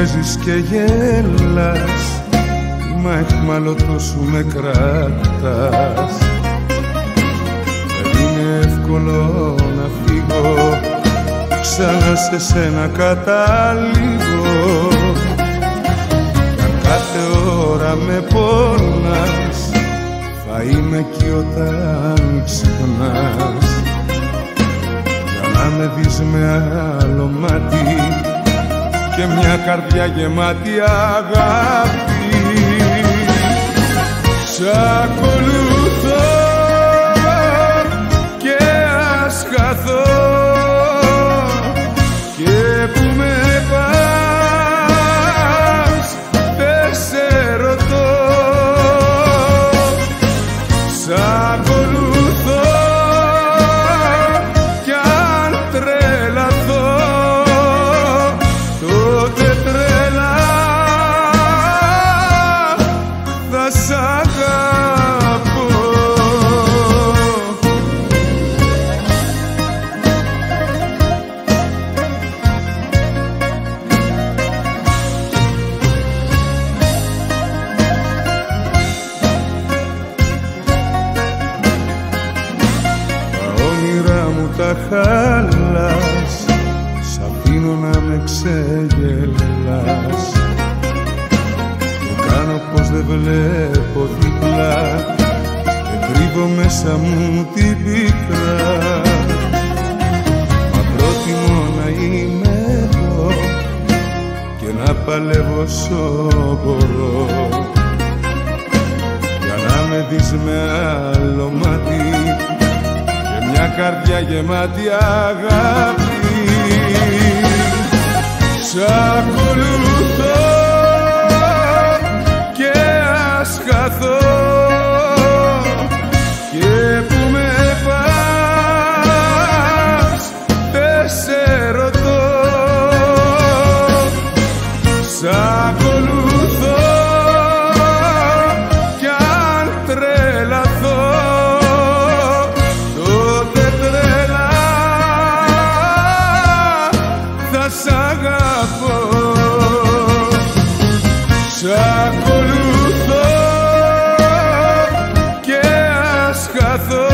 παίζεις και γέλας, μα εχμαλωτό σου με κράτας. Δεν είναι εύκολο να φύγω, ξανά σε σένα καταλήγω. Αν κάθε ώρα με πόνας, θα είμαι εκεί όταν ξυπνάς. Για να με δεις με άλλο μάτι και μια καρδιά γεμάτη αγάπη. Σ' ακολουθώ και ας χαθώ, και που με πας δεν σε ρωτώ. Σ' ακολουθώ κι αν τρελαθώ, τότε τρελά θα σ' αγαπώ. Τα όνειρά μου τα χάλας, σ' αφήνω να με ξεγελάς. Το κάνω πως δεν βλέπω δίπλα και κρύβω μέσα μου την πίκρα. Μα προτιμώ να είμαι εδώ και να παλεύω όσο μπορώ, για να με δεις με άλλο μάτι και μια καρδιά γεμάτη αγάπη. Σ' ακολουθώ και ας χαθώ, και που με πας δεν σε ρωτώ. Σ' ακολουθώ κι αν τρελαθώ, τότε τρελά θα σ' αγαπώ. Σ' ακολουθώ και ας χαθώ,